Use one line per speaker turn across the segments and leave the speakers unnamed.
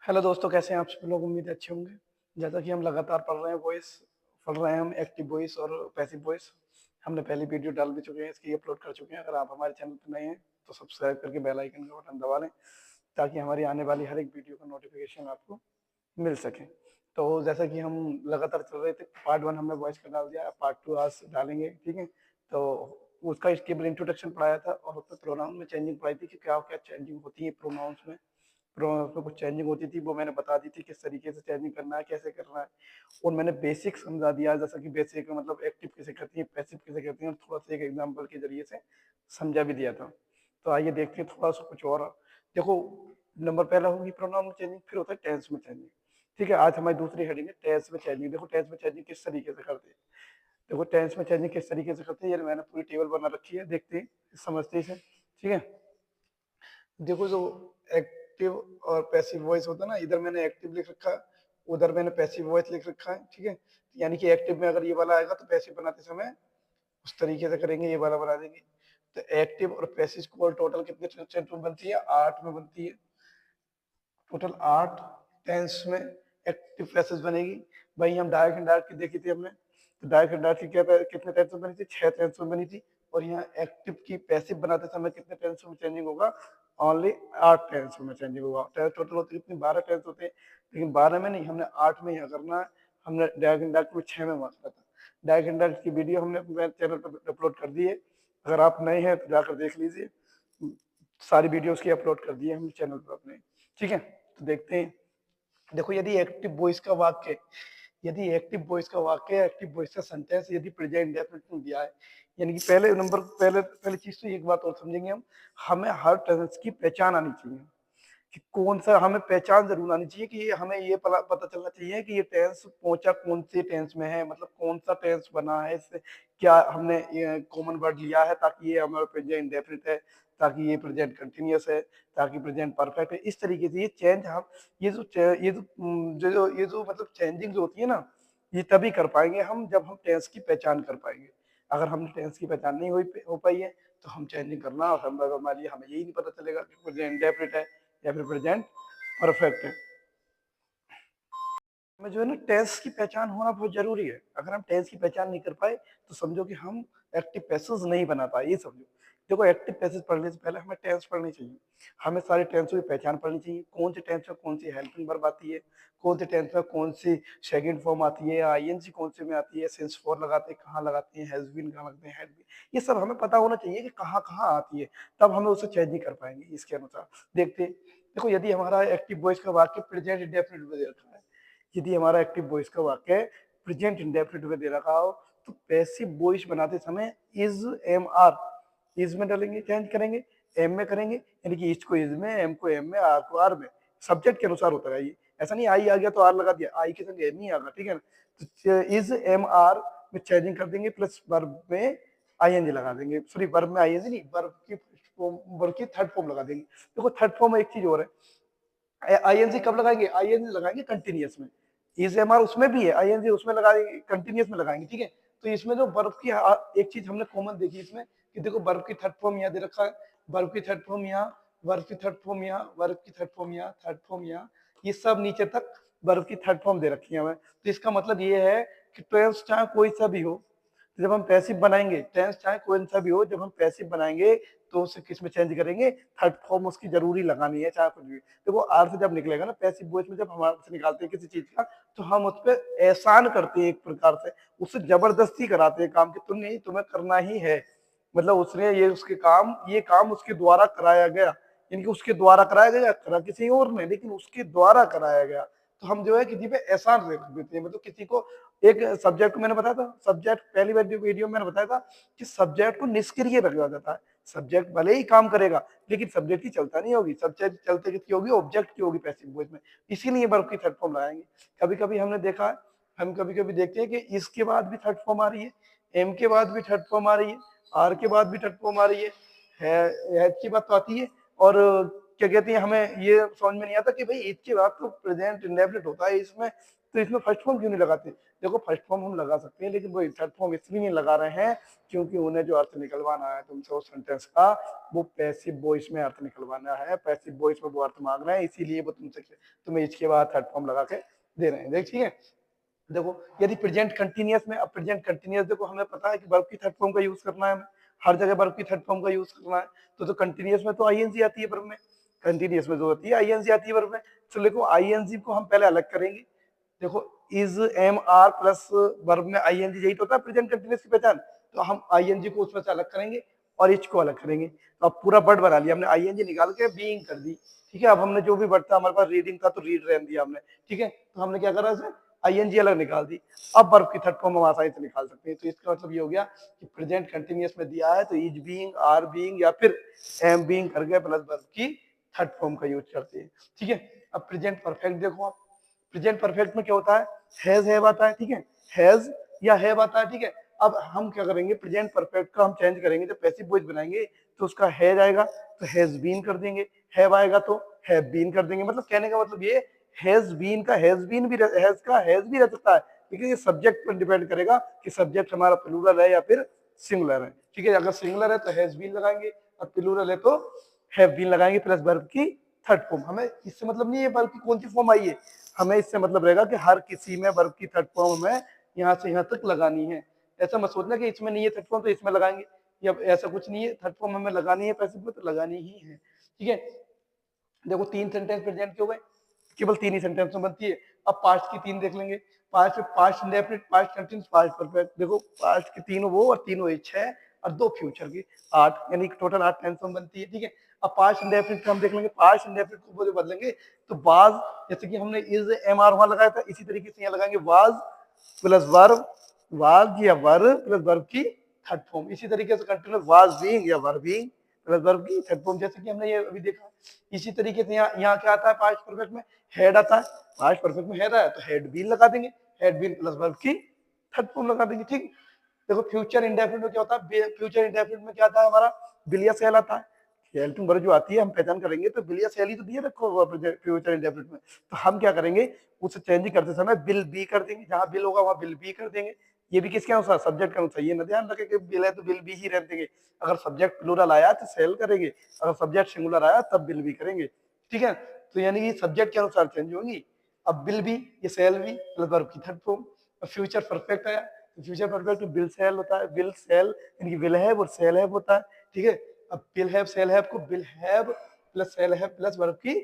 Hello दोस्तों, कैसे हैं आप सब लोग? उम्मीद है अच्छे होंगे। जैसा कि हम लगातार पढ़ रहे हैं हम एक्टिव वॉइस और पैसिव वॉइस। हमने पहली वीडियो डाल भी चुके हैं, इसकी अपलोड कर चुके हैं। अगर आप हमारे चैनल पर नए हैं तो सब्सक्राइब करके बेल आइकन का बटन दबा लें, ताकि हमारी आने वाली हर एक वीडियो का नोटिफिकेशन आपको मिल सके। तो जैसा कि हम लगातार चल रहे थे, पार्ट 1 हमने वॉइस का डाल दिया, पार्ट 2 आज डालेंगे, ठीक है। तो उसका केवल इंट्रोडक्शन पढ़ाया था और उसमें प्रोनाउन में चेंजिंग पढ़ाई थी कि क्या क्या चेंजिंग होती है प्रोनाउंस में। प्रोनाउंस में कुछ चेंजिंग होती थी, वो मैंने बता दी थी किस तरीके से चेंजिंग करना है, कैसे करना है। और मैंने बेसिक समझा दिया, जैसा कि बेसिक मतलब एक्टिव कैसे करती है, पैसिव कैसे करती है, और थोड़ा सा एक एग्जाम्पल के जरिए से समझा भी दिया था। तो आइए देखते हैं थोड़ा सा कुछ और। देखो, नंबर पहला होगी प्रोनाउन में चेंजिंग, फिर होता है टेंस में चेंजिंग। ठीक है, आज हमारी दूसरी हेडिंग है टेंस में चेंजिंग। देखो टेंस में चेंजिंग किस तरीके से करते हैं। देखो टेंस में चेंजिंग किस तरीके से करते हैं, ये मैंने पूरी टेबल बना रखी है, देखते हैं, समझते हैं। ठीक है, देखो जो एक्टिव और पैसिव वॉइस होता है ना, इधर मैंने एक्टिव लिख रखा है, उधर मैंने पैसिव वॉइस लिख रखा है। ठीक है, यानी कि एक्टिव में अगर ये वाला आएगा तो पैसिव बनाते समय उस तरीके से करेंगे, ये वाला बना देंगे। तो एक्टिव और पैसिव को टोटल कितने टेंस में बनती है? 8 में बनती है। टोटल 8 टेंस में एक्टिव पैसेज बनेगी। वही हम डायरेक्ट एंड डायरेक्ट की देखी थी हमने, तो डायरेक्ट एंड डायरेक्ट की कितने टेंस में बनी थी? 6 टेंस में बनी थी। और यहाँ एक्टिव की पैसिव बनाते समय कितने टेंस में चेंजिंग होगा? ओनली 8 टेंस में चेंजिंग होगा। टोटल होती कितनी? 12 टेंस होते हैं, लेकिन 12 में नहीं, हमने 8 में यहाँ करना है। हमने डायरेक्ट एंड डायरेक्ट में 6 में मार्क था। डायरेक्ट एंड डायरेक्ट की वीडियो हमने अपने चैनल पर अपलोड कर दी है, अगर आप नए हैं तो जाकर देख लीजिए। सारी वीडियोस की अपलोड कर दी है हम चैनल पर अपने। ठीक है, तो देखते हैं। देखो, यदि एक्टिव वॉइस का वाक्य, एक्टिव वॉइस का सेंटेंस यदि प्रेजेंट इंडेफिनिट में दिया है, यानी कि पहले चीज तो एक बात और समझेंगे हम, हमें हर टेंस की पहचान आनी चाहिए कि कौन सा, हमें पहचान जरूर आनी चाहिए कि हमें ये पता चलना चाहिए कि ये टेंस पहुंचा कौन से टेंस में है, मतलब कौन सा टेंस बना है, इससे क्या हमने कॉमन वर्ड लिया है, ताकि ये हमारा प्रेजेंट इंडेफिनिट है, ताकि ये प्रेजेंट कंटिन्यूअस है, ताकि प्रेजेंट परफेक्ट है। इस तरीके से ये चेंज हम, ये जो मतलब चेंजिंग जो होती है ना, ये तभी कर पाएंगे हम जब हम टेंस की पहचान कर पाएंगे। अगर हमने टेंस की पहचान नहीं हो पाई है तो हम चेंजिंग करना असंभव है हमारे लिए। हमें यही नहीं पता चलेगा कि प्रेजेंट इंडेफिनिट है या फिर प्रेजेंट परफेक्ट है। हमें जो है ना, टेंस की पहचान होना बहुत जरूरी है। अगर हम टेंस की पहचान नहीं कर पाए तो समझो कि हम एक्टिव पैसेज नहीं बना पाए, ये समझो। देखो, एक्टिव पैसेज पढ़ने से पहले हमें टेंस पढ़नी चाहिए। हमें सारे टेंसों की पहचान पढ़नी चाहिए, कौन से टेंस में कौन सी हेल्पिंग वर्ब आती है, कौन से टेंस में कौन सी सेकंड फॉर्म आती है, आईएनजी कौन से में आती है, सिंस फॉर लगाते हैं कहाँ लगाते हैं, हैज बीन कहाँ लगते हैं, हैड बीन, ये सब हमें पता होना चाहिए कि कहाँ कहाँ आती है। तब हमें उसे चेंज नहीं कर पाएंगे इसके अनुसार। देखते हैं। देखो, यदि हमारा एक्टिव वॉइस का वाक्य प्रेजेंट इंडेफिनिट में दे रखा है, यदि हमारा एक्टिव वॉइस का वाक्य प्रेजेंट इंडेफिनिट में दे रखा हो, तो पैसिव वॉइस बनाते समय इज, एम, आर, इज में डालेंगे, चेंज करेंगे, एम में करेंगे, यानी कि इज को इज में, एम को एम में, आर को आर में। सब्जेक्ट के अनुसार होता है ये, ऐसा नहीं आई आ गया तो आर लगा दिया, आई के संग एम ही आगा। ठीक है ना, तो इज, एम, आर में चेंजिंग कर देंगे, प्लस वर्ब में आईएनजी लगा देंगे। सॉरी, वर्ब में आईएनजी नहीं, वर्ब की थर्ड फॉर्म लगा देंगे। देखो, थर्ड फॉर्म एक चीज और है, आईएनजी कब लगाएंगे? आईएनजी लगाएंगे कंटिन्यूअस में। इज, एम, आर उसमें भी है, आईएनजी उसमें लगाएंगे, कंटिन्यूअस में लगाएंगे। ठीक है, तो इसमें जो वर्ब की एक चीज हमने कॉमन देखी इसमें, कि देखो वर्ब की थर्ड फॉर्म यहाँ दे रखा है, वर्ब की थर्ड फॉर्म यहाँ, वर्ब की थर्ड फॉर्म यहाँ, वर्ब की थर्ड फॉर्म यहाँ, थर्ड फॉर्म यहाँ, ये सब नीचे तक वर्ब की थर्ड फॉर्म दे रखी है हमें। तो इसका मतलब ये है कि टेंस चाहे कोई सा भी हो, जब हम पैसिव बनाएंगे, टेंस चाहे कोई सा भी हो, जब हम पैसिव बनाएंगे तो उसे किस में चेंज करेंगे? थर्ड फॉर्म उसकी जरूरी लगानी है, चाहे कुछ भी। देखो, आर से जब निकलेगा ना पैसिव वॉइस में, जब हम आर से निकालते हैं किसी चीज का, तो हम उस पर एहसान करते हैं, एक प्रकार से उससे जबरदस्ती कराते हैं काम कि तुम नहीं, तुम्हें करना ही है। मतलब उसने ये उसके काम, ये काम उसके द्वारा कराया गया, यानी कि उसके द्वारा कराया गया, करा किसी और ने, लेकिन उसके द्वारा कराया गया। तो हम जो है किसी पे एहसान रख देते हैं, मतलब किसी को, एक सब्जेक्ट को मैंने बताया था, सब्जेक्ट पहली वीडियो में मैंने बताया था कि सब्जेक्ट को निष्क्रिय रखा जाता है। सब्जेक्ट भले ही काम करेगा, लेकिन सब्जेक्ट की चलता नहीं होगी। सब्जेक्ट चलते किसकी होगी? ऑब्जेक्ट की होगी पैसिव वॉइस में। इसीलिए वर्ब की थर्ड फॉर्म लगाएंगे। कभी कभी हमने देखा है, हम कभी कभी देखते हैं कि इसके बाद भी थर्ड फॉर्म आ रही है, एम के बाद भी थर्ड फॉर्म आ रही है, आर के बाद भी थर्ड फॉर्म आ रही है की बात तो आती है। और क्या कहते हैं, हमें ये समझ में नहीं आता कि भाई ईद के बाद तो प्रेजेंट इंडेफिनिट होता है, इसमें तो इसमें फर्स्ट फॉर्म क्यों नहीं लगाते? देखो फर्स्ट फॉर्म हम लगा सकते हैं, लेकिन वो थर्ड फॉर्म इसलिए नहीं लगा रहे हैं क्योंकि उन्हें जो अर्थ निकलवाना है तुमसे उस सेंटेंस का, वो पैसिव वॉइस में अर्थ निकलवाना है, पैसिव वॉइस में वो अर्थ मांग रहे हैं, इसीलिए वो तुमसे तुम्हें इसके बाद थर्ड फॉर्म लगा के दे रहे हैं। देख ठीक है, देखो यदि प्रेजेंट कंटिन्यूअस में, अब प्रेजेंट कंटिन्यूअस देखो हमें पता है कि वर्ब की थर्ड फॉर्म का यूज करना है, हमें हर जगह वर्ब की थर्ड फॉर्म का यूज करना है, तो कंटिन्यूअस में तो आईएनजी आती है वर्ब में, कंटिन्यूअस में जो होती है आईएनजी आती है वर्ब में। चलो देखो आईएनजी को हम पहले अलग करेंगे, देखो is am are plus verb में आईएनजी, यही तो होता है प्रेजेंट कंटिन्यूअस की पहचान, तो हम आईएनजी को उसमें से अलग करेंगे और इच को अलग करेंगे। तो अब पूरा वर्ड बना लिया हमने, आईएनजी निकाल के बीइंग कर दी, ठीक है। अब हमने जो भी वर्ड था हमारे पास रीडिंग था तो रीड रहने दिया हमने, ठीक है। तो हमने क्या करा इसमें आईएनजी अलग निकाल दी, अब वर्ब की थर्ड फॉर्म हम आसानी से निकाल सकते हैं। तो इसका मतलब ये हो गया कि प्रेजेंट कंटिन्यूअस में दिया है तो इज बीइंग, आर बीइंग या फिर एम बीइंग करके प्लस वर्ब की थर्ड फॉर्म का यूज करते हैं, ठीक है। अब प्रेजेंट परफेक्ट देखो आप, प्रेजेंट परफेक्ट में क्या होता है, हैज हैव आता है, ठीक है, हैज या हैव आता है, ठीक है। अब हम क्या करेंगे, प्रेजेंट परफेक्ट का हम चेंज करेंगे, जब पैसिव वॉइस बनाएंगे तो उसका हैज आएगा तो हैज बीन कर देंगे, हैव आएगा तो हैव बीन कर देंगे। मतलब कहने का मतलब ये हैज बीन का हैज बीन भी, हैज का हैज भी रह सकता है, लेकिन ये सब्जेक्ट पर डिपेंड करेगा कि सब्जेक्ट हमारा प्लूरल है या फिर सिंगुलर है, ठीक है। अगर सिंगुलर है तो हैज बीन लगाएंगे और प्लूरल है तो हैव बीन लगाएंगे प्लस वर्ब की थर्ड फॉर्म। हमें इससे मतलब नहीं है वर्ब की कौन सी फॉर्म आई है, हमें इससे मतलब रहेगा कि हर किसी में वर्ब की थर्ड फॉर्म हमें यहाँ से यहाँ तक लगानी है। ऐसा मत सोचना कि इसमें नहीं है थर्ड फॉर्म तो इसमें लगाएंगे, या ऐसा कुछ नहीं है, थर्ड फॉर्म हमें लगानी है पैसिव में तो लगानी ही है, ठीक है। देखो तीन सेंटेंस प्रेजेंट के हो गए, केवल तीन ही सेंटेंस में बनती है। अब पास्ट की तीन देख लेंगे, past past indefinite, past continuous, past perfect. देखो पास्ट की तीन वो और तीनों छह और दो फ्यूचर की आठ, यानी टोटल 8 टेंस में बनती है, ठीक है। अब पास्ट इंडेफिनिट का हम देख लेंगे, पास्ट इंडेफिनिट को जो बदलेंगे तो वाज, जैसे कि हमने इज एम आर वहां लगाया था, इसी तरीके से यहाँ लगाएंगे वाज प्लस वर्ब, वाज या वर्ब प्लस वर्ब की थर्ड फॉर्म। इसी तरीके से कंटिन्यूअस वाज बीइंग या वर्ब बीइंग प्लस वर्ब की थर्ड फॉर्म, जैसे कि हमने ये अभी देखा। इसी तरीके से यहाँ क्या आता है, पास्ट परफेक्ट में हेड आता है, पास्ट परफेक्ट में हेड आया तो हेड बीन लगा देंगे, हेड बीन प्लस वर्ब की थर्ड फॉर्म लगा देंगे, ठीक। देखो फ्यूचर इंडेफिनिट में क्या होता है, फ्यूचर इंडेफिनिट में क्या आता है हमारा, बिल या सेल आता है, सेल टू वर्ब जो आती है हम पहचान करेंगे तो बिल या सेल ही तो दिया रखो फ्यूचर इंडेफिनिट में, तो हम क्या करेंगे उसे चेंज करते समय बिल बी कर देंगे, जहां बिल होगा वहां बिल बी कर देंगे। ये भी किसके अनुसार, सब्जेक्ट के अनुसार। ये ना ध्यान रखें कि बिल है तो बिल बी ही रहने देंगे, अगर सब्जेक्ट प्लूरल आया तो सेल करेंगे, अगर सब्जेक्ट सिंगुलर आया तब बिल भी करेंगे, ठीक है। तो यानी कि सब्जेक्ट के अनुसार चेंज होंगी। अब बिल भी, ये सेल भी प्लस वर्ब की थर्ड फॉर्म। फ्यूचर परफेक्ट आया तो फ्यूचर परफेक्ट में बिल सेल होता है, बिल सेल यानी कि विल हैव और सेल हैव होता है, ठीक है। अब बिल हैव सेल हैव को will have plus shall have plus verb की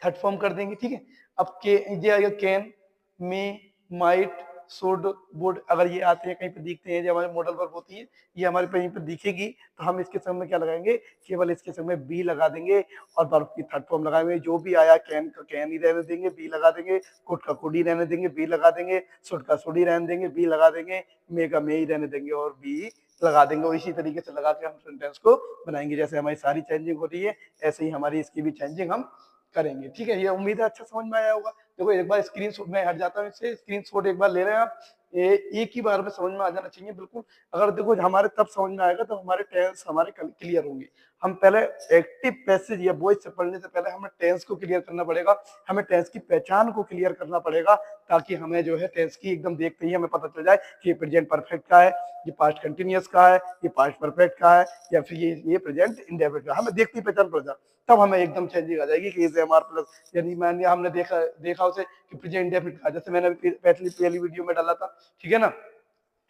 थर्ड फॉर्म कर देंगे, ठीक है। अब के ये आएगा can, may, might, should, would, अगर ये आते हैं कहीं पे दिखते हैं, जो हमारे मॉडल वर्ब होती है ये हमारे कहीं पे दिखेगी तो हम इसके समय में क्या लगाएंगे, केवल इसके समय बी लगा देंगे और वर्ब की थर्ड फॉर्म लगाएंगे। जो भी आया कैन का कैन ही रहने देंगे, बी लगा देंगे, कुड का कुड ही रहने देंगे, बी लगा देंगे, शुड का शुड ही रहने देंगे, बी लगा देंगे, मे का मे ही रहने देंगे और बी लगा देंगे। और इसी तरीके से लगा के हम सेंटेंस को बनाएंगे। जैसे हमारी सारी चेंजिंग हो रही है ऐसे ही हमारी इसकी भी चेंजिंग हम करेंगे, ठीक है। ये उम्मीद है अच्छा समझ में आया होगा। देखो एक बार स्क्रीनशॉट में हट जाता हूँ इससे, स्क्रीनशॉट एक बार ले रहे हैं आप, एक ही बार में समझ में आ जाना चाहिए बिल्कुल। अगर देखो हमारे तब समझ में आएगा तो हमारे टेंस हमारे क्लियर होंगे। हम पहले एक्टिव पैसेज या वॉइस से पढ़ने से पहले हमें टेंस को क्लियर करना पड़ेगा, हमें टेंस की पहचान को क्लियर करना पड़ेगा, ताकि हमें जो है टेंस की एकदम देखते ही हमें पता चल जाए कि ये प्रेजेंट परफेक्ट का है, ये पास्ट कंटिन्यूअस का है, ये पास्ट परफेक्ट का है, या फिर ये प्रेजेंट इंडेफिनिट का। हमें देखते ही पहचान पड़ जाए, तब हमें एकदम चेंजिंग आ जाएगी कि इज एम आर प्लस, यानी मान लिया हमने देखा उसे कि प्रेजेंट इंडेफिनिट का, जैसे मैंने पहली वीडियो में डाला था, ठीक है ना,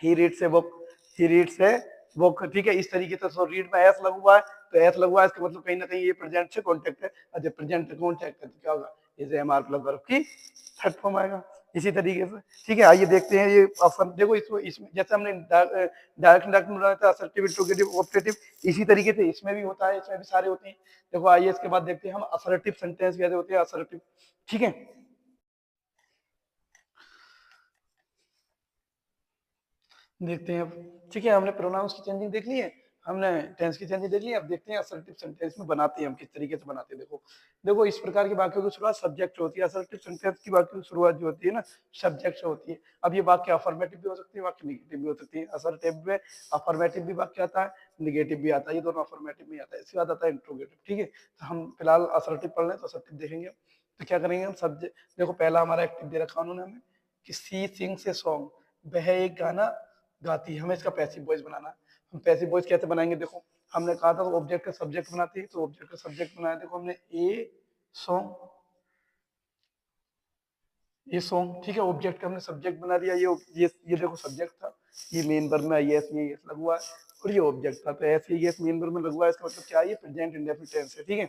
he reads a book, he reads a book, ठीक है। इस तरीके से सो रीड में एस लगा हुआ है तो एस लगा हुआ है, इसका मतलब कहीं ना कहीं ये प्रेजेंट से कॉन्टेक्ट है, और जब प्रेजेंट से कॉन्टेक्ट है तो क्या होगा, is am are plus verb की थर्ड फॉर्म आएगा इसी तरीके से, ठीक है। आइए देखते हैं ये ऑप्शन। देखो इसमें जैसे हमने डायरेक्ट इंडायरेक्ट में बनाया था असर्टिव, इंट्रोगेटिव, ऑप्टेटिव, इसी तरीके से इसमें भी होता है, इसमें भी सारे होते हैं। देखो आइए इसके बाद देखते हैं हम असर्टिव सेंटेंस कैसे होते हैं, असर्टिव, ठीक है। देखते हैं अब, ठीक है। हमने प्रोनाउंस की चेंजिंग देख ली है, हमने टेंस की चेंजिंग देख ली है, अब देखते हैं असर्टिव सेंटेंस में बनाते हैं हम किस तरीके से बनाते हैं। देखो देखो इस प्रकार के वाक्यों की शुरुआत सब्जेक्ट से होती है, असर्टिव सेंटेंस की वाक्यों की शुरुआत जो होती है ना सब्जेक्ट से होती है। अब ये वाक्य अफर्मेटिव भी हो सकती है, वाक्य निगेटिव भी हो सकती है। असर्टिव में अफर्मेटिव भी वाक्य आता है, निगेटिव भी आता है, ये दोनों अफर्मेटिव में आता है। इसके बाद आता है इंट्रोगेटिव, ठीक है। तो हम फिलहाल असर्टिव पढ़ लें तो असर्टिव देखेंगे। तो क्या करेंगे हम सब्जेक्ट, देखो पहला हमारा एक्टिव दे रखा उन्होंने हमें कि सी सिंग्स ए सॉन्ग, वह एक गाना गाती है, हमें इसका पैसिव वॉइस बनाना है। हम पैसिव वॉइस कैसे बनाएंगे, देखो हमने कहा था ऑब्जेक्ट का सब्जेक्ट बनाते हैं, तो ऑब्जेक्ट का सब्जेक्ट बनाया, देखो हमने ए सॉन्ग, ये सॉन्ग, ठीक है, ऑब्जेक्ट का हमने सब्जेक्ट बना दिया, ये देखो सब्जेक्ट था, ये मेन वर्ब में यस ये यस लगा हुआ है, और ये ऑब्जेक्ट था, तो ऐसे यस मेन वर्ब में लगा हुआ है, इसका मतलब क्या है, ये प्रेजेंट इंडेफिनिट टेंस है, ठीक है।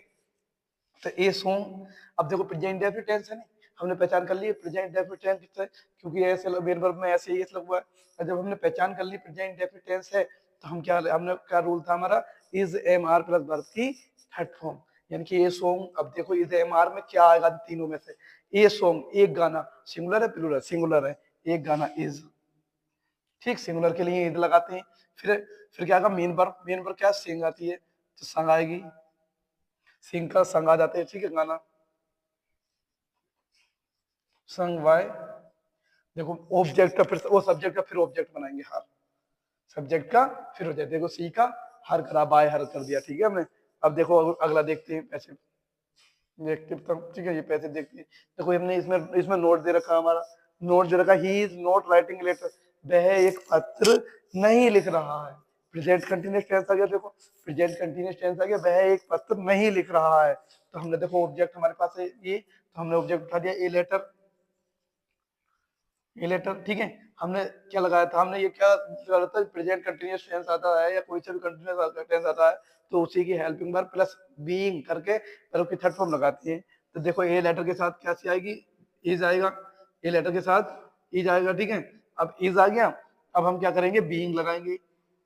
तो ए सॉन्ग, अब देखो प्रेजेंट इंडेफिनिट टेंस है, नहीं हमने पहचान कर ली प्रेजेंट इंडेफिनिट टेंस किससे, क्योंकि ऐसे मेन वर्ब में ऐसे यस लगा हुआ है, और जब हमने पहचान कर ली प्रेजेंट इंडेफिनिट टेंस है, तो हम क्या, हमने क्या रूल था हमारा, is am are plus verb की थर्ड फॉर्म, यानी कि ए सॉन्ग, अब देखो इज एम आर में क्या आएगा तीनों में से, ए सॉन्ग एक गाना, सिंगुलर है प्लूरल, सिंगुलर है, एक गाना इज, ठीक, सिंगुलर के लिए इज लगाते हैं, फिर क्या आएगा मेन वर्ब, मेन वर्ब क्या सिंग आती है, तो संग आएगी, सिंग का संग आ जाते हैं, ठीक है, गाना संग वाई, देखो ऑब्जेक्ट का फिर वो सब्जेक्ट का फिर ऑब्जेक्ट बनाएंगे हर, सब्जेक्ट का फिर हो जाए, देखो सी का हर करा, बाय हर कर दिया, ठीक है हमने। अब देखो अगला देखते हैं पैसे, देखते हैं, ठीक है, ये पैसे देखते हैं, देखो हमने इसमें इसमें नोट दे रखा हमारा, नोट दे रखा, he is not writing letter, वह एक पत्र नहीं लिख रहा है, प्रेजेंट कंटिन्यूअस टेंस आ गया, देखो प्रेजेंट कंटिन्यूअस टेंस आ गया, वह एक पत्र नहीं लिख रहा है, तो हमने देखो ऑब्जेक्ट हमारे पास है ये, तो हमने ऑब्जेक्ट उठा दिया ए लेटर, ये लेटर, ठीक है, हमने क्या लगाया था, हमने ये क्या लगा था, प्रेजेंट कंटिन्यूअस टेंस आता है या कोई सा भी कंटिन्यूअस टेंस आता है, तो उसी की हेल्पिंग वर्ब प्लस बीइंग करके वर्ब की थर्ड फॉर्म लगाती है, तो देखो ए लेटर के साथ क्या सी आएगी, इज आएगा, ए लेटर के साथ इज आएगा, ठीक है, अब इज आ गया, अब हम क्या करेंगे, बीइंग लगाएंगे,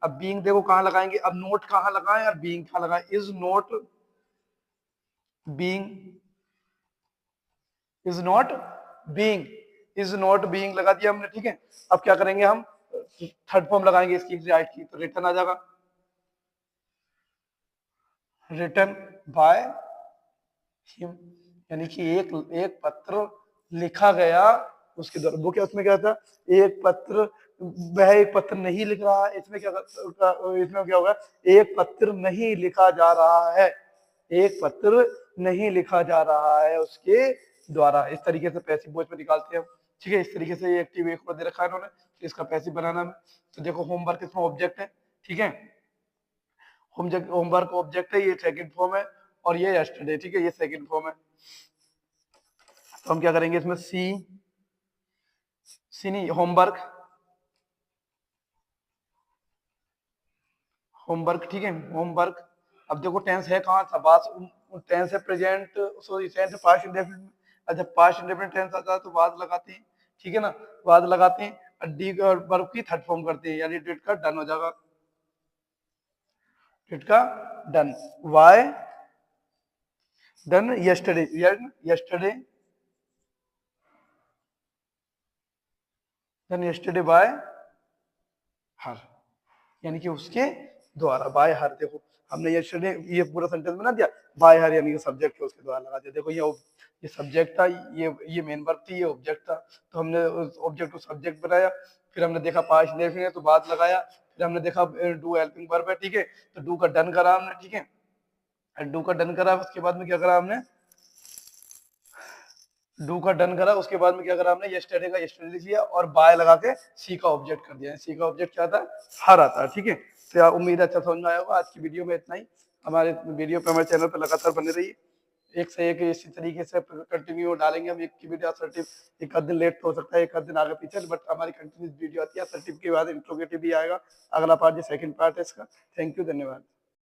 अब बीइंग देखो कहाँ लगाएंगे, अब नोट कहाँ लगाएं और बीइंग कहाँ लगाएं, is not being, is not being, is not being लगा दिया हमने, ठीक है, अब क्या करेंगे हम, थर्ड फॉर्म लगाएंगे इसकी राइट की, तो रिटर्न आ जाएगा, रिटर्न बाय हिम, यानी कि एक एक पत्र लिखा गया उसके द्वारा, वो क्या उसमें क्या था, एक पत्र, वह एक पत्र नहीं लिख रहा है, इसमें क्या, इसमें क्या होगा, एक पत्र नहीं लिखा जा रहा है, एक पत्र नहीं लिखा जा रहा है उसके द्वारा, इस तरीके से पैसिव वॉइस में निकालते हैं हम, ठीक है, इस तरीके से ये एक्टिव एक और दे रखा है इन्होंने, तो इसका पैसिव बनाना है, तो देखो होमवर्क इसमें ऑब्जेक्ट है, ठीक है, होमवर्क ऑब्जेक्ट है, ये सेकंड फॉर्म है, और ये यस्टरडे, ठीक है, ये सेकंड फॉर्म है, तो हम क्या करेंगे इसमें सी नहीं, होमवर्क, होमवर्क, ठीक है, होमवर्क, अब देखो टेंस है कहाँ था, बात टेंस है प्रेजेंट, सॉरी टेंस है पास्ट इंडेफिनिट, अच्छा पास्ट इंडेफिनिट टेंस आता है तो बाद लगाते हैं, ठीक है ना, बाद लगाते हैं, डी वर्ब की थर्ड फॉर्म करते हैं, यानी डिड का डन हो जाएगा, डिड का done, why done yesterday, yesterday done yesterday by her, यानी कि उसके द्वारा, बाय हर, देखो हमने ये पूरा सेंटेंस बना दिया, बाय हर यानी कि सब्जेक्ट है उसके द्वारा लगा दिया, देखो ये सब्जेक्ट था, ये मेन वर्ब थी, ये ऑब्जेक्ट था, तो हमने उस ऑब्जेक्ट को सब्जेक्ट बनाया, फिर हमने देखा पास्ट इंडेफिनिट तो बाद लगाया, फिर हमने देखा डू हेल्पिंग वर्ब है, ठीक है, तो डू का डन करा हमने, ठीक है, डू का डन करा, उसके बाद में क्या करा हमने, डू का डन करा, उसके बाद में क्या करा हमने, यस्टरडे का यस्टरडे लिख लिया, और बाय लगा के सी का ऑब्जेक्ट कर दिया, सी का ऑब्जेक्ट क्या था, हर आता है, ठीक है, तो यार उम्मीद है अच्छा समझ में आया होगा, आज की वीडियो में इतना ही, हमारे वीडियो पे हमारे चैनल पे लगातार बने रहिए, एक से एक इसी तरीके से कंटिन्यू डालेंगे हम, एक की वीडियो असर्टिव, एक आध दिन लेट हो सकता है, एक आध दिन आगे पीछे, बट हमारी कंटिन्यूस वीडियो आती है, असर्टिव के बाद इंट्रोगेटिव भी आएगा, अगला पार्ट जो सेकंड पार्ट है इसका। थैंक यू, धन्यवाद।